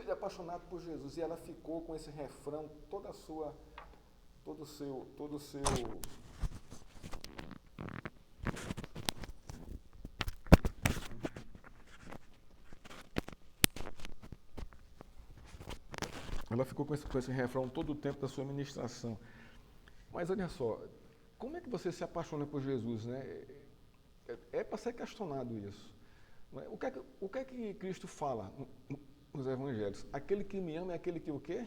filho apaixonado por Jesus. E ela ficou com esse refrão todo o seu ela ficou com esse refrão todo o tempo da sua ministração. Mas olha só, como é que você se apaixona por Jesus, né? É para ser questionado isso. O que é que Cristo fala nos evangelhos? Aquele que me ama é aquele que o quê?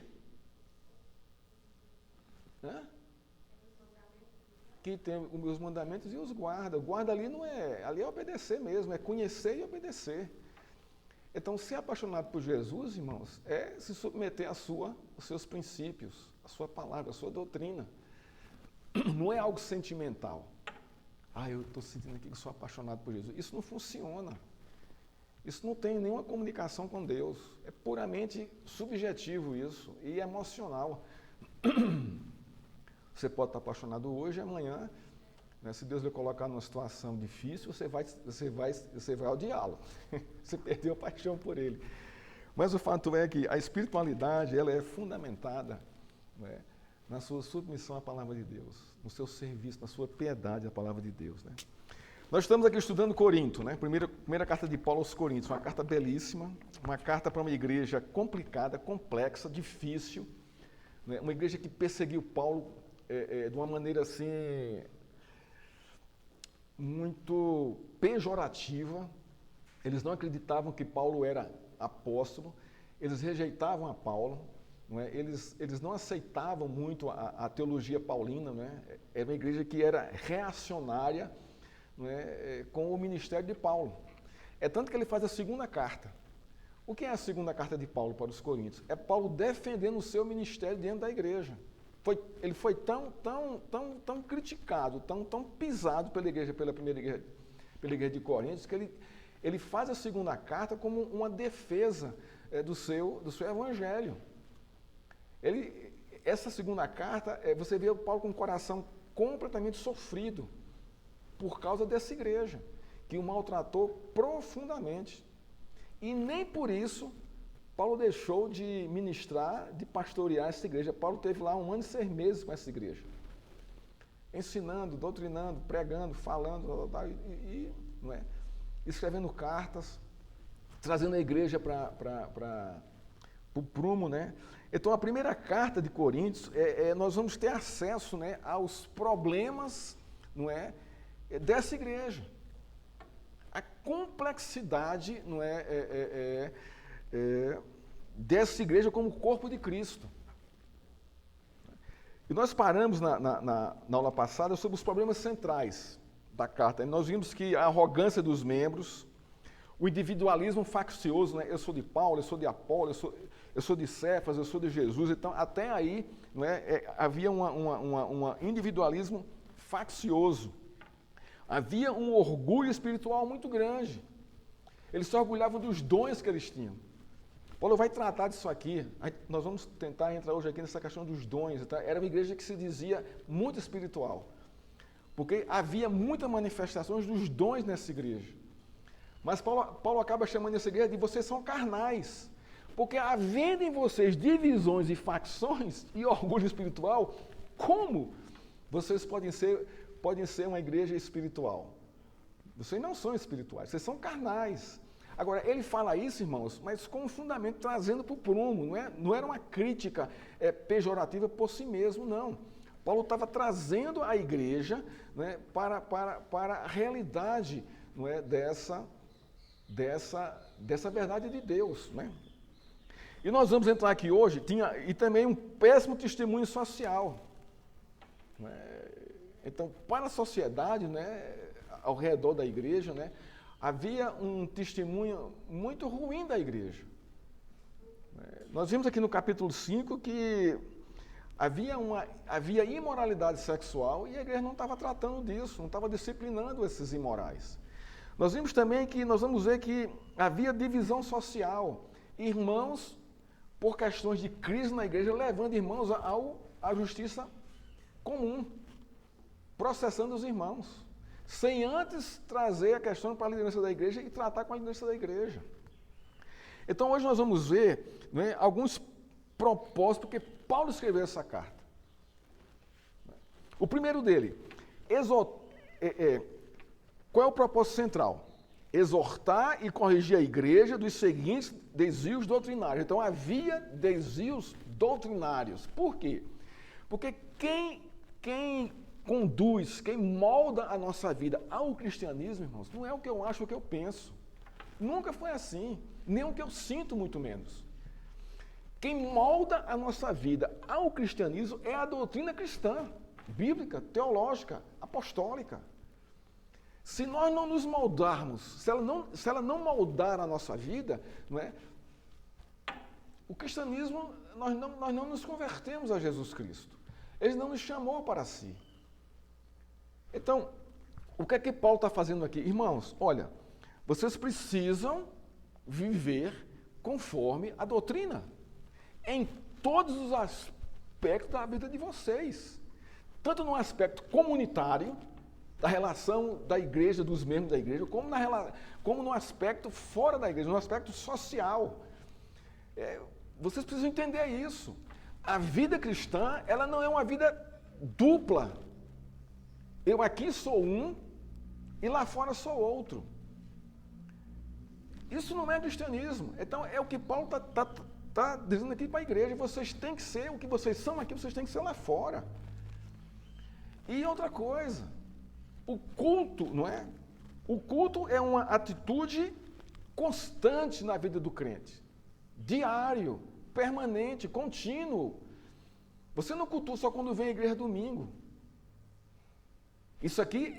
Hã? Que tem os meus mandamentos e os guarda. O guarda ali não é, ali é obedecer mesmo, é conhecer e obedecer. Então, ser apaixonado por Jesus, irmãos, é se submeter os seus princípios, a sua palavra, a sua doutrina. Não é algo sentimental. Eu estou sentindo aqui que sou apaixonado por Jesus. Isso não funciona. Isso não tem nenhuma comunicação com Deus. É puramente subjetivo isso e emocional. Você pode estar apaixonado hoje e amanhã, né, se Deus lhe colocar numa situação difícil, você vai odiá-lo. Você perdeu a paixão por ele. Mas o fato é que a espiritualidade ela é fundamentada, né, na sua submissão à palavra de Deus, no seu serviço, na sua piedade à palavra de Deus. Né? Nós estamos aqui estudando Corinto, né? Primeira carta de Paulo aos Coríntios, uma carta belíssima, uma carta para uma igreja complicada, complexa, difícil, né? Uma igreja que perseguiu Paulo de uma maneira assim muito pejorativa. Eles não acreditavam que Paulo era apóstolo, eles rejeitavam a Paulo, não é? Eles não aceitavam muito a teologia paulina, não é? Era uma igreja que era reacionária, não é? Com o ministério de Paulo. É tanto que ele faz a segunda carta. O que é a segunda carta de Paulo para os Coríntios? É Paulo defendendo o seu ministério dentro da igreja. Ele foi tão criticado, tão pisado pela igreja, pela igreja de Coríntios, que ele faz a segunda carta como uma defesa do seu evangelho. Essa segunda carta, você vê o Paulo com o coração completamente sofrido por causa dessa igreja, que o maltratou profundamente. E nem por isso Paulo deixou de ministrar, de pastorear essa igreja. Paulo teve lá 1 ano e 6 meses com essa igreja, ensinando, doutrinando, pregando, falando, não é? Escrevendo cartas, trazendo a igreja para o prumo, né? Então, a primeira carta de Coríntios, nós vamos ter acesso, né, aos problemas, não é, dessa igreja. A complexidade, não dessa igreja como corpo de Cristo. E nós paramos na aula passada sobre os problemas centrais da carta. E nós vimos que a arrogância dos membros, o individualismo faccioso, né? Eu sou de Paulo, eu sou de Apolo, eu sou de Cefas, eu sou de Jesus. Então, até aí, não é, havia um individualismo faccioso. Havia um orgulho espiritual muito grande. Eles se orgulhavam dos dons que eles tinham. Paulo vai tratar disso aqui. Nós vamos tentar entrar hoje aqui nessa questão dos dons. Tá? Era uma igreja que se dizia muito espiritual. Porque havia muitas manifestações dos dons nessa igreja. Mas Paulo acaba chamando essa igreja de vocês são carnais. Porque havendo em vocês divisões e facções e orgulho espiritual, como vocês podem ser uma igreja espiritual? Vocês não são espirituais, vocês são carnais. Agora, ele fala isso, irmãos, mas com um fundamento trazendo para o prumo, não era uma crítica pejorativa por si mesmo, não. Paulo estava trazendo a igreja, né, para a realidade, não é, dessa verdade de Deus. Né? E nós vamos entrar aqui hoje, e também um péssimo testemunho social. Né? Então, para a sociedade, né, ao redor da igreja, né, havia um testemunho muito ruim da igreja. Nós vimos aqui no capítulo 5 que havia imoralidade sexual e a igreja não estava tratando disso, não estava disciplinando esses imorais. Nós vimos também nós vamos ver que havia divisão social, irmãos, por questões de crise na igreja, levando irmãos à justiça comum, processando os irmãos, sem antes trazer a questão para a liderança da igreja e tratar com a liderança da igreja. Então hoje nós vamos ver, né, alguns propósitos porque Paulo escreveu essa carta. O primeiro dele, qual é o propósito central? Exortar e corrigir a igreja dos seguintes desvios doutrinários. Então havia desvios doutrinários. Por quê? Porque quem conduz, quem molda a nossa vida ao cristianismo, irmãos, não é o que eu acho, o que eu penso. Nunca foi assim, nem o que eu sinto, muito menos. Quem molda a nossa vida ao cristianismo é a doutrina cristã, bíblica, teológica, apostólica. Se nós não nos moldarmos, se ela não moldar a nossa vida, não é? O cristianismo, nós não nos convertemos a Jesus Cristo. Ele não nos chamou para si. Então, o que é que Paulo está fazendo aqui? Irmãos, olha, vocês precisam viver conforme a doutrina, em todos os aspectos da vida de vocês. Tanto no aspecto comunitário, da relação da igreja, dos membros da igreja, como no aspecto fora da igreja, no aspecto social. Vocês precisam entender isso. A vida cristã, ela não é uma vida dupla. Eu aqui sou um e lá fora sou outro. Isso não é cristianismo. Então, é o que Paulo está dizendo aqui para a igreja. Vocês têm que ser o que vocês são aqui, vocês têm que ser lá fora. E outra coisa, o culto, não é? O culto é uma atitude constante na vida do crente. Diário, permanente, contínuo. Você não cultua só quando vem à igreja domingo. Isso aqui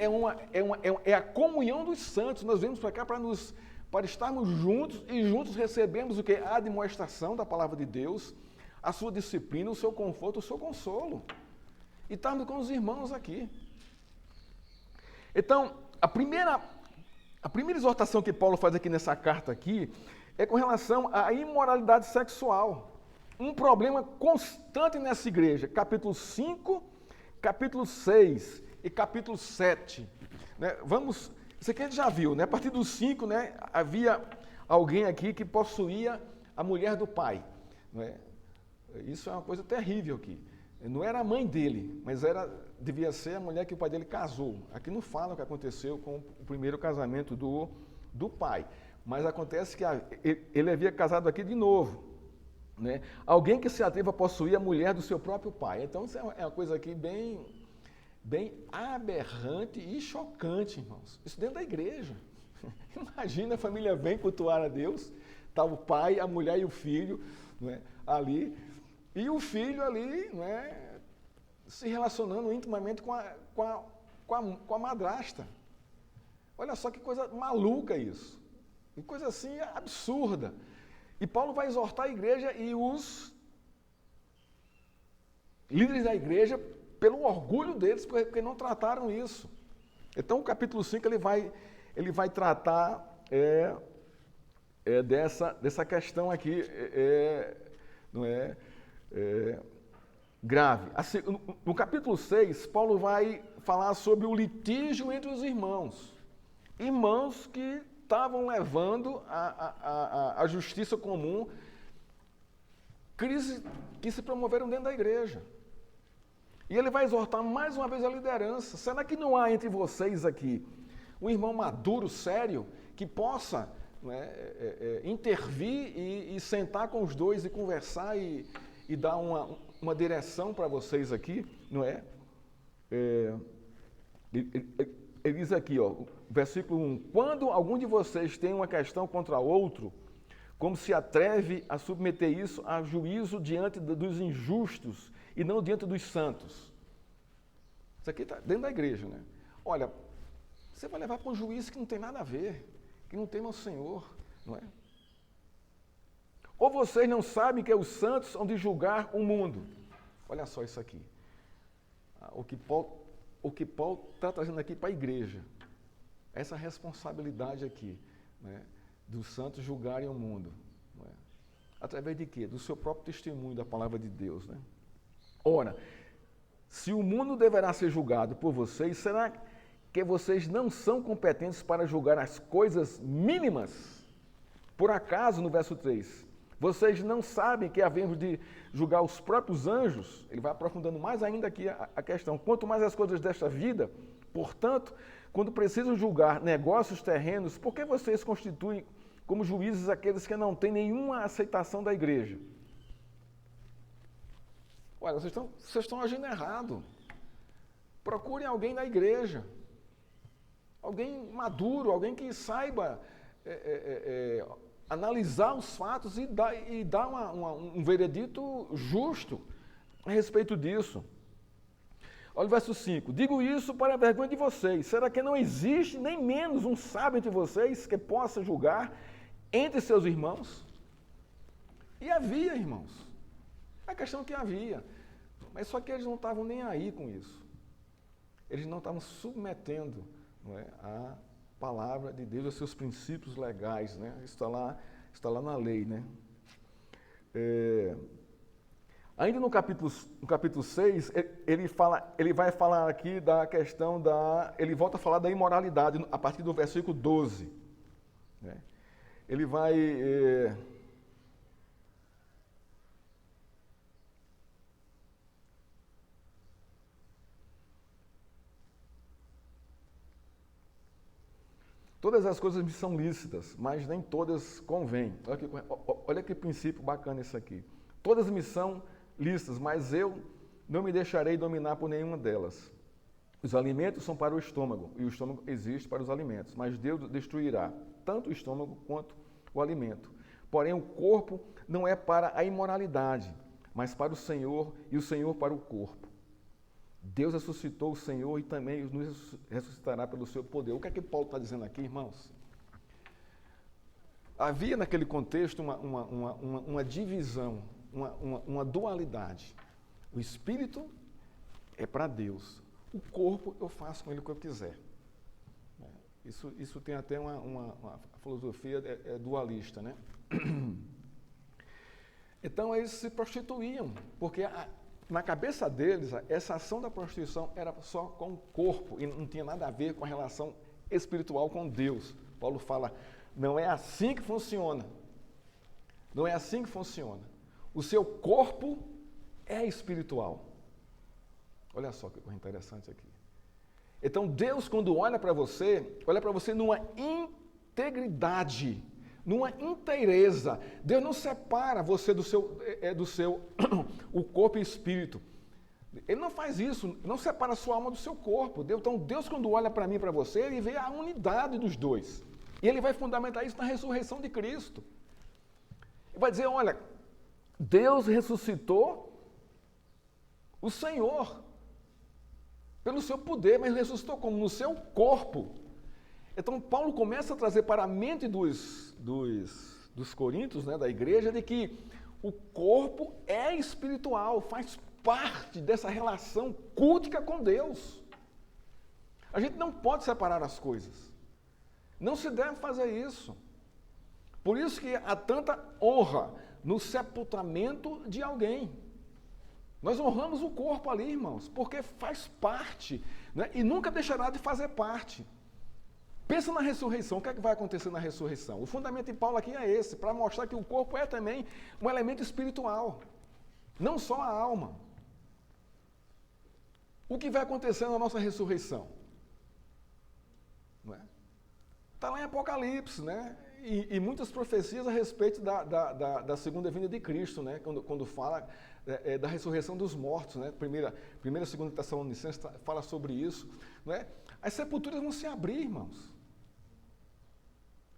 é a comunhão dos santos. Nós vemos para cá para estarmos juntos e juntos recebemos o que? A admoestação da palavra de Deus, a sua disciplina, o seu conforto, o seu consolo. E estarmos com os irmãos aqui. Então, a primeira exortação que Paulo faz aqui nessa carta aqui é com relação à imoralidade sexual. Um problema constante nessa igreja. Capítulo 5, capítulo 6 e capítulo 7. Né? Isso aqui a gente já viu, né? A partir do 5, né, havia alguém aqui que possuía a mulher do pai. Né? Isso é uma coisa terrível aqui. Não era a mãe dele, mas devia ser a mulher que o pai dele casou. Aqui não fala o que aconteceu com o primeiro casamento do pai. Mas acontece que ele havia casado aqui de novo. Né? Alguém que se atreva a possuir a mulher do seu próprio pai. Então, isso é uma coisa aqui bem aberrante e chocante, irmãos. Isso dentro da igreja. Imagina, a família vem cultuar a Deus, está o pai, a mulher e o filho, não é, ali, e o filho ali, não é, se relacionando intimamente com a madrasta. Olha só que coisa maluca isso. Que coisa assim absurda. E Paulo vai exortar a igreja e os líderes da igreja pelo orgulho deles, porque não trataram isso. Então, o capítulo 5 ele vai tratar dessa questão aqui, não é, grave. Assim, no capítulo 6, Paulo vai falar sobre o litígio entre os irmãos. Irmãos que estavam levando a justiça comum, crises que se promoveram dentro da igreja. E ele vai exortar mais uma vez a liderança. Será que não há entre vocês aqui um irmão maduro, sério, que possa, né, intervir e sentar com os dois e conversar e dar uma direção para vocês aqui, não é? Ele diz aqui, ó, versículo 1, quando algum de vocês tem uma questão contra outro, como se atreve a submeter isso a juízo diante dos injustos e não diante dos santos. Isso aqui está dentro da igreja, né? Olha, você vai levar para um juiz que não tem nada a ver, que não tema o Senhor, não é? Ou vocês não sabem que os santos hão de julgar o mundo? Olha só isso aqui. O que Paulo está trazendo aqui para a igreja, essa responsabilidade aqui, né, dos santos julgarem o mundo. Não é? Através de quê? Do seu próprio testemunho da palavra de Deus, né? Ora, se o mundo deverá ser julgado por vocês, será que vocês não são competentes para julgar as coisas mínimas? Por acaso, no verso 3, vocês não sabem que havemos de julgar os próprios anjos? Ele vai aprofundando mais ainda aqui a questão. Quanto mais as coisas desta vida, portanto, quando precisam julgar negócios terrenos, por que vocês constituem como juízes aqueles que não têm nenhuma aceitação da igreja? Olha, vocês estão agindo errado. Procurem alguém da igreja. Alguém maduro, alguém que saiba analisar os fatos e dar um veredito justo a respeito disso. Olha o verso 5. Digo isso para a vergonha de vocês. Será que não existe nem menos um sábio entre vocês que possa julgar entre seus irmãos? E havia, irmãos. A questão é que havia. Mas só que eles não estavam nem aí com isso. Eles não estavam submetendo, não é, a palavra de Deus, aos seus princípios legais, né? Está lá na lei, né? Ainda no capítulo 6, ele vai falar aqui da questão ele volta a falar da imoralidade, a partir do versículo 12. Né? Ele vai... Todas as coisas me são lícitas, mas nem todas convêm. Olha que princípio bacana isso aqui. Todas me são lícitas, mas eu não me deixarei dominar por nenhuma delas. Os alimentos são para o estômago, e o estômago existe para os alimentos, mas Deus destruirá tanto o estômago quanto o alimento. Porém, o corpo não é para a imoralidade, mas para o Senhor, e o Senhor para o corpo. Deus ressuscitou o Senhor e também nos ressuscitará pelo seu poder. O que é que Paulo está dizendo aqui, irmãos? Havia naquele contexto uma divisão, uma dualidade. O espírito é para Deus. O corpo eu faço com ele o que eu quiser. Isso tem até uma filosofia dualista, né? Então eles se prostituíam, porque na cabeça deles, essa ação da prostituição era só com o corpo e não tinha nada a ver com a relação espiritual com Deus. Paulo fala, não é assim que funciona. Não é assim que funciona. O seu corpo é espiritual. Olha só que coisa interessante aqui. Então Deus, quando olha para você numa integridade, numa inteireza. Deus não separa você do seu o corpo e espírito. Ele não faz isso, não separa a sua alma do seu corpo. Então Deus, quando olha para mim e para você, ele vê a unidade dos dois. E ele vai fundamentar isso na ressurreição de Cristo. Ele vai dizer, olha, Deus ressuscitou o Senhor pelo seu poder, mas ressuscitou como? No seu corpo. Então, Paulo começa a trazer para a mente dos coríntios, né, da igreja, de que o corpo é espiritual, faz parte dessa relação cultica com Deus. A gente não pode separar as coisas. Não se deve fazer isso. Por isso que há tanta honra no sepultamento de alguém. Nós honramos o corpo ali, irmãos, porque faz parte, né, e nunca deixará de fazer parte. Pensa na ressurreição, o que é que vai acontecer na ressurreição? O fundamento de Paulo aqui é esse, para mostrar que o corpo é também um elemento espiritual, não só a alma. O que vai acontecer na nossa ressurreição? Está lá em Apocalipse, né? E muitas profecias a respeito da segunda vinda de Cristo, né? Quando fala da ressurreição dos mortos, né? Primeira e segunda Tessalonicenses fala sobre isso, né? As sepulturas vão se abrir, irmãos.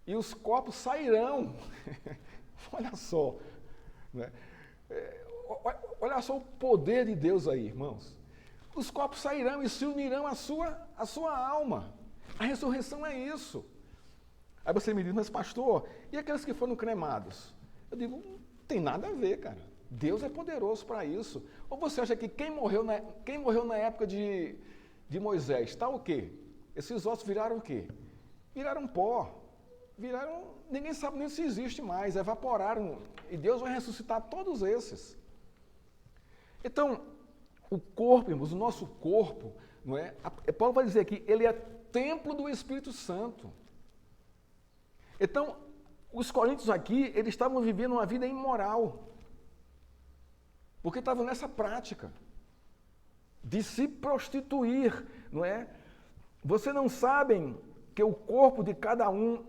E os corpos sairão. Olha só. Né? Olha só o poder de Deus aí, irmãos. Os corpos sairão e se unirão à sua alma. A ressurreição é isso. Aí você me diz, mas pastor, e aqueles que foram cremados? Eu digo, não tem nada a ver, cara. Deus é poderoso para isso. Ou você acha que quem morreu na época de Moisés, está o quê? Esses ossos viraram o quê? Viraram pó. Ninguém sabe nem se existe mais, evaporaram. E Deus vai ressuscitar todos esses. Então, o corpo, irmãos, o nosso corpo, não é? Paulo vai dizer que ele é templo do Espírito Santo. Então, Os coríntios aqui, eles estavam vivendo uma vida imoral, porque estavam nessa prática de se prostituir, não é? Vocês não sabem que o corpo de cada um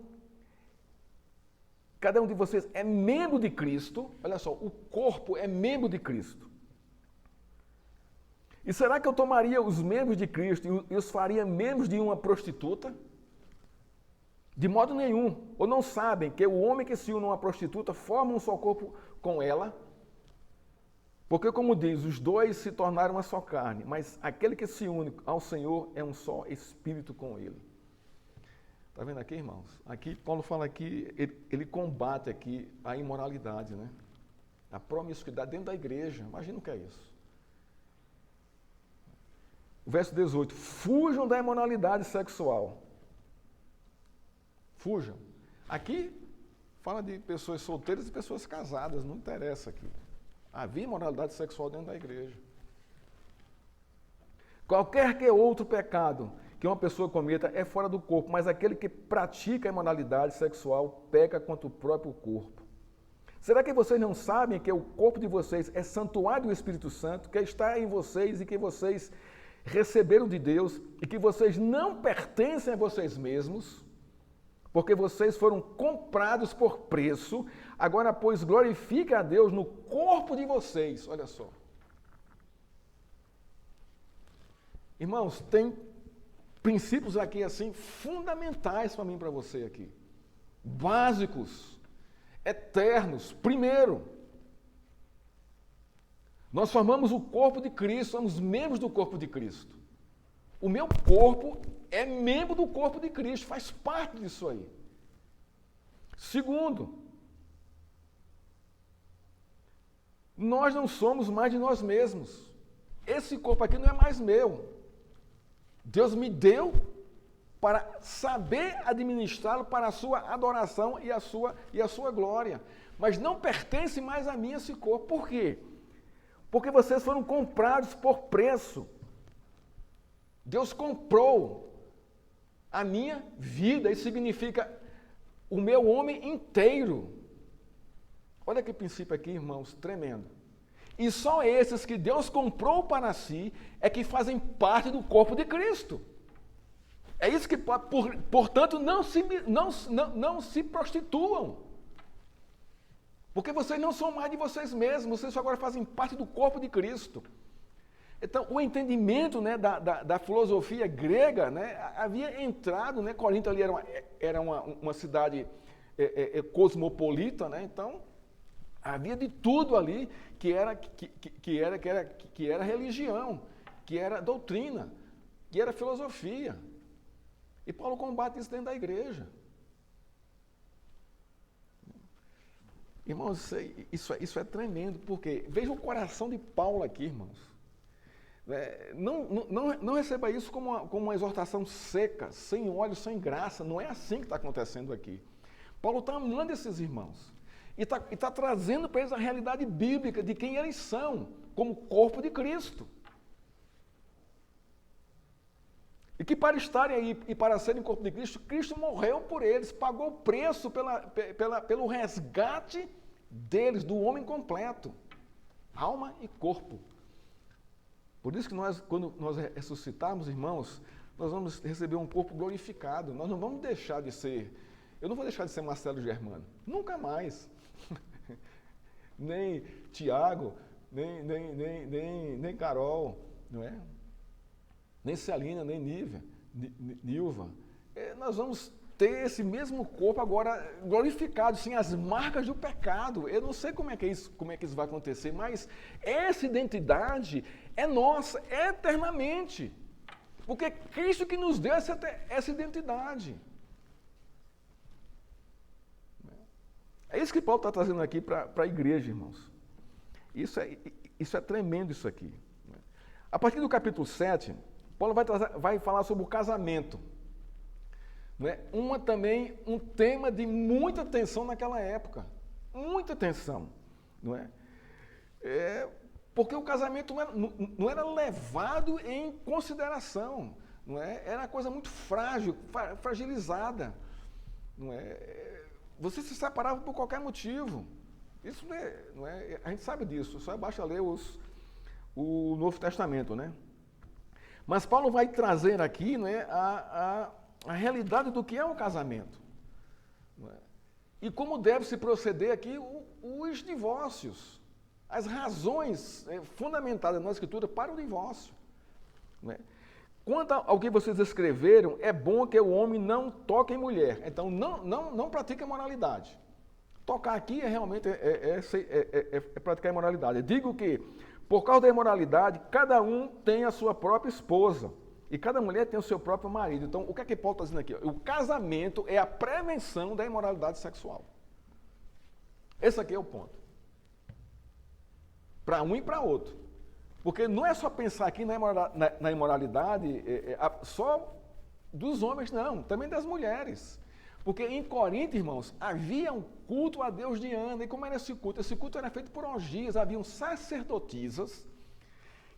de vocês é membro de Cristo? Olha só, o corpo é membro de Cristo. E será que eu tomaria os membros de Cristo e os faria membros de uma prostituta? De modo nenhum. Ou não sabem que o homem que se une a uma prostituta forma um só corpo com ela? Porque, como diz, os dois se tornaram uma só carne, mas aquele que se une ao Senhor é um só espírito com ele. Está vendo aqui, irmãos? Aqui, Paulo fala aqui, ele combate aqui a imoralidade, né? A promiscuidade dentro da igreja. Imagina o que é isso. O verso 18. Fujam da imoralidade sexual. Fujam. Aqui, fala de pessoas solteiras e pessoas casadas, não interessa aqui. Havia imoralidade sexual dentro da igreja. Qualquer que outro pecado que uma pessoa cometa é fora do corpo, mas aquele que pratica a imoralidade sexual peca contra o próprio corpo. Será que vocês não sabem que o corpo de vocês é santuário do Espírito Santo, que está em vocês e que vocês receberam de Deus e que vocês não pertencem a vocês mesmos? Porque vocês foram comprados por preço, agora, pois, glorifique a Deus no corpo de vocês. Olha só. Irmãos, tem princípios aqui, assim, fundamentais para mim e para você aqui. Básicos, eternos. Primeiro, nós formamos o corpo de Cristo, somos membros do corpo de Cristo. O meu corpo é membro do corpo de Cristo, faz parte disso aí. Segundo, nós não somos mais de nós mesmos. Esse corpo aqui não é mais meu. Deus me deu para saber administrá-lo para a sua adoração e a sua glória. Mas não pertence mais a mim esse corpo. Por quê? Porque vocês foram comprados por preço. Deus comprou a minha vida, isso significa o meu homem inteiro. Olha que princípio aqui, irmãos, tremendo. E só esses que Deus comprou para si é que fazem parte do corpo de Cristo. É isso que, portanto, não se prostituam. Porque vocês não são mais de vocês mesmos, vocês agora fazem parte do corpo de Cristo. Então, o entendimento, né, da filosofia grega, né, havia entrado, né, Corinto ali era uma cidade cosmopolita, né, então havia de tudo ali que era religião, que era doutrina, que era filosofia. E Paulo combate isso dentro da igreja. Irmãos, isso é tremendo, porque veja o coração de Paulo aqui, irmãos. Não receba isso como uma exortação seca, sem óleo, sem graça. Não é assim que está acontecendo aqui. Paulo está amando esses irmãos. E está trazendo para eles a realidade bíblica de quem eles são, como corpo de Cristo. E que para estarem aí e para serem corpo de Cristo, Cristo morreu por eles, pagou o preço pelo resgate deles, do homem completo, alma e corpo. Por isso que quando nós ressuscitarmos, irmãos, nós vamos receber um corpo glorificado. Nós não vamos deixar de ser, eu não vou deixar de ser Marcelo Germano, nunca mais. Nem Tiago, nem Carol, não é? Nem Celina, nem Nilva. Nós vamos ter esse mesmo corpo agora glorificado, sem as marcas do pecado. Eu não sei como é que isso vai acontecer, mas essa identidade é nossa eternamente. Porque é Cristo que nos deu essa identidade. É isso que Paulo está trazendo aqui para a igreja, irmãos. Isso é tremendo isso aqui. A partir do capítulo 7, Paulo vai falar sobre o casamento. Não é? Um tema de muita tensão naquela época. Muita tensão. Não é? Porque o casamento não era levado em consideração. Não é? Era uma coisa muito frágil, fragilizada. Não é? você se separava por qualquer motivo. Isso não é, a gente sabe disso, só basta ler o Novo Testamento, né? Mas Paulo vai trazer aqui, né, a realidade do que é um casamento. Não é? E como deve se proceder aqui os divórcios, as razões fundamentadas na Escritura para o divórcio. Não é? Quanto ao que vocês escreveram, é bom que o homem não toque em mulher. Então, não pratique a imoralidade. Tocar aqui realmente praticar a imoralidade. Eu digo que, por causa da imoralidade, cada um tem a sua própria esposa. E cada mulher tem o seu próprio marido. Então, o que é que Paulo está dizendo aqui? O casamento é a prevenção da imoralidade sexual. Esse aqui é o ponto. Para um e para outro. Porque não é só pensar aqui na imoralidade só dos homens, não. Também das mulheres. Porque em Corinto, irmãos, havia um culto a Deus Diana. E como era esse culto? Esse culto era feito por orgias. Haviam sacerdotisas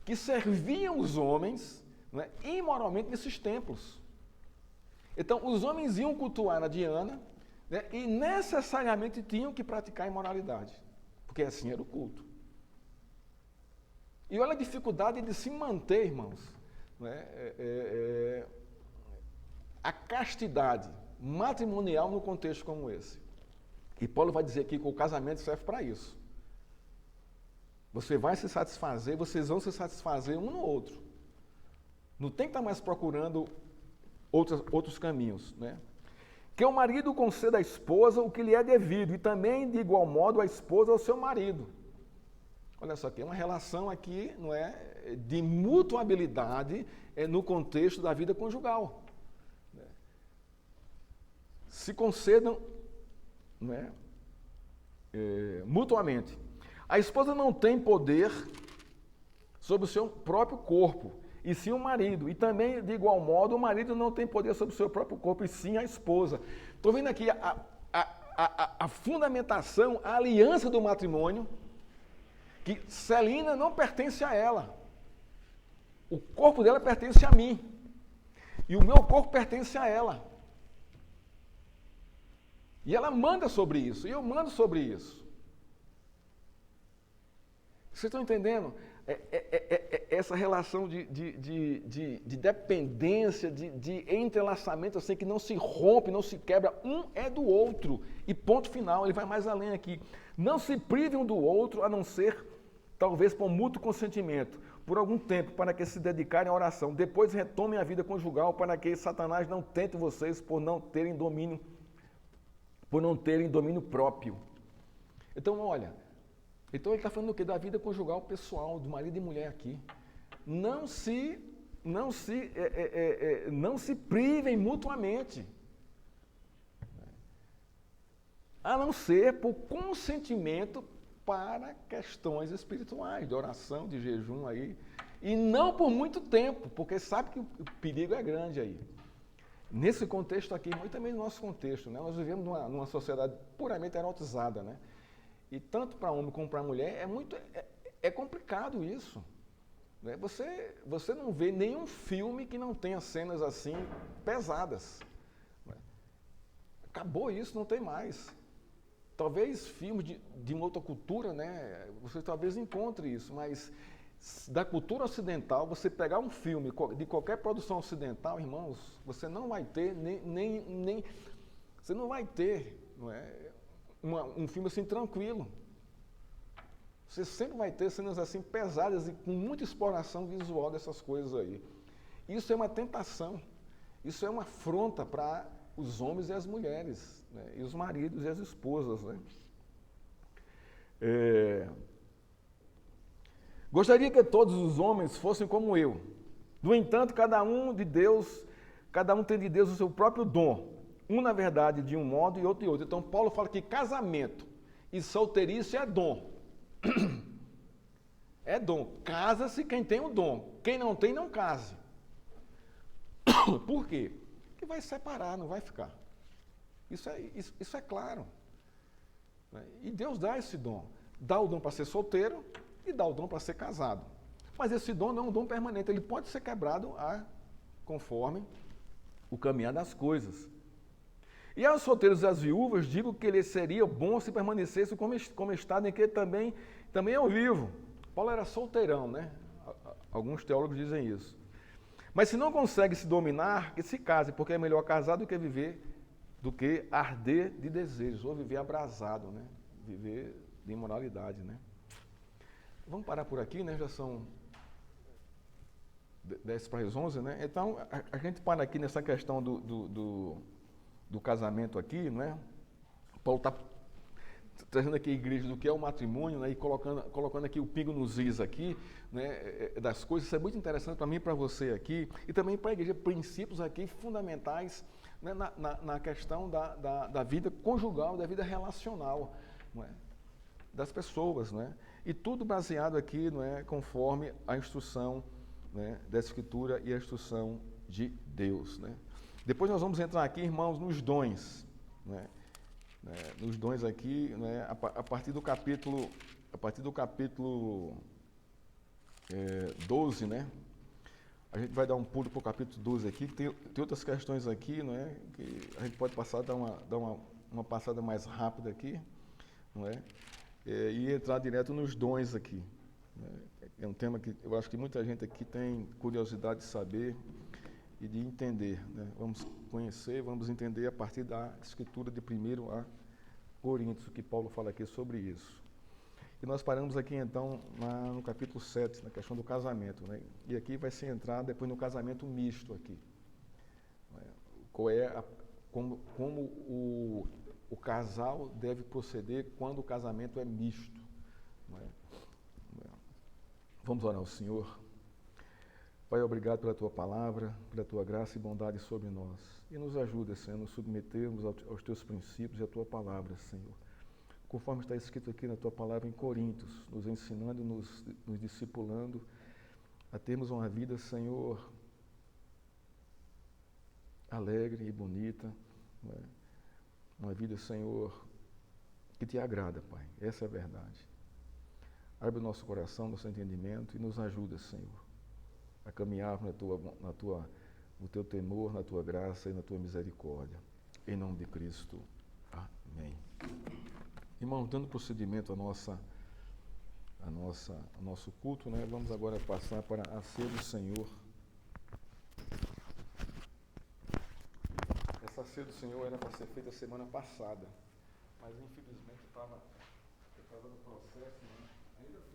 que serviam os homens, né, imoralmente nesses templos. Então, os homens iam cultuar a Diana, né, e necessariamente tinham que praticar a imoralidade. Porque assim era o culto. E olha a dificuldade de se manter, irmãos, né, a castidade matrimonial num contexto como esse. E Paulo vai dizer aqui que o casamento serve para isso. Você vai se satisfazer, vocês vão se satisfazer um no outro. Não tem que estar mais procurando outros caminhos, né? Que o marido conceda à esposa o que lhe é devido, e também, de igual modo, a esposa ao seu marido. Olha só aqui, uma relação aqui, não é, de mutuabilidade no contexto da vida conjugal. Se concedam, não é, mutuamente. A esposa não tem poder sobre o seu próprio corpo, e sim o marido. E também, de igual modo, o marido não tem poder sobre o seu próprio corpo, e sim a esposa. Estou vendo aqui a fundamentação, a aliança do matrimônio, que Celina não pertence a ela. O corpo dela pertence a mim. E o meu corpo pertence a ela. E ela manda sobre isso, e eu mando sobre isso. Vocês estão entendendo? Essa relação de dependência, de entrelaçamento, assim, que não se rompe, não se quebra, um é do outro. E ponto final, ele vai mais além aqui. Não se privem um do outro, a não ser, talvez, por mútuo consentimento, por algum tempo, para que se dedicarem à oração. Depois retomem a vida conjugal, para que Satanás não tente vocês por não terem domínio próprio. Então, olha, então ele está falando o quê? Da vida conjugal pessoal, do marido e mulher aqui. Não se privem mutuamente. A não ser por consentimento para questões espirituais, de oração, de jejum aí. E não por muito tempo, porque sabe que o perigo é grande aí. Nesse contexto aqui, mas também no nosso contexto, né? Nós vivemos numa sociedade puramente erotizada, né? E tanto para homem como para mulher é complicado isso, né? Você não vê nenhum filme que não tenha cenas assim pesadas, né? Acabou isso, não tem mais. Talvez filmes de uma outra cultura, né? Você talvez encontre isso, mas da cultura ocidental, você pegar um filme de qualquer produção ocidental, irmãos, você não vai ter você não vai ter, não é, um filme assim tranquilo. Você sempre vai ter cenas assim pesadas e com muita exploração visual dessas coisas aí. Isso é uma tentação, isso é uma afronta para os homens e as mulheres, né? E os maridos e as esposas, né? Gostaria que todos os homens fossem como eu. No entanto, cada um tem de Deus o seu próprio dom. Um, na verdade, de um modo e outro de outro. Então, Paulo fala que casamento e solteirice é dom. É dom. Casa-se quem tem o dom. Quem não tem, não case. Por quê? Porque vai separar, não vai ficar. Isso é claro. E Deus dá esse dom. Dá o dom para ser solteiro e dá o dom para ser casado. Mas esse dom não é um dom permanente, ele pode ser quebrado conforme o caminhar das coisas. E aos solteiros e às viúvas, digo que lhe seria bom se permanecesse como estado em que também eu vivo. Paulo era solteirão, né? Alguns teólogos dizem isso. Mas se não consegue se dominar, que se case, porque é melhor casar do que arder de desejos, ou viver abrasado, né? Viver de imoralidade, né? Vamos parar por aqui, né? Já são 10 para as 11, né? Então, a gente para aqui nessa questão do casamento aqui, né? Paulo está trazendo aqui a igreja do que é o matrimônio, né? E colocando aqui o pingo nos is aqui, né? Das coisas. Isso é muito interessante para mim e para você aqui, e também para a igreja, princípios aqui fundamentais, né? na questão da vida conjugal, da vida relacional, não é? Das pessoas, né? E tudo baseado aqui, não é, conforme a instrução, né, da Escritura e a instrução de Deus, né? Depois nós vamos entrar aqui, irmãos, nos dons, né? Nos dons aqui, né, a partir do capítulo 12, né? A gente vai dar um pulo para o capítulo 12 aqui, que tem outras questões aqui, não é, que a gente pode passar, dar uma passada mais rápida aqui, não é? E entrar direto nos dons aqui. É um tema que eu acho que muita gente aqui tem curiosidade de saber e de entender, né? Vamos conhecer, vamos entender a partir da escritura de 1 a Coríntios, que Paulo fala aqui sobre isso. E nós paramos aqui então no capítulo 7, na questão do casamento, né? E aqui vai se entrar depois no casamento misto aqui. Como o casal deve proceder quando o casamento é misto, não é? Vamos orar ao Senhor. Pai, obrigado pela Tua palavra, pela Tua graça e bondade sobre nós. E nos ajuda, Senhor, a nos submetermos aos Teus princípios e à Tua palavra, Senhor. Conforme está escrito aqui na Tua palavra em Coríntios, nos ensinando, nos discipulando a termos uma vida, Senhor, alegre e bonita, não é? Uma vida, Senhor, que Te agrada, Pai. Essa é a verdade. Abre o nosso coração, nosso entendimento e nos ajuda, Senhor, a caminhar no Teu temor, na Tua graça e na Tua misericórdia. Em nome de Cristo. Amém. Irmãos, dando procedimento ao nosso culto, né? Vamos agora passar para a ceia do Senhor. Essa ceia do Senhor era para ser feita semana passada, mas infelizmente estava no processo, né? Ainda estou.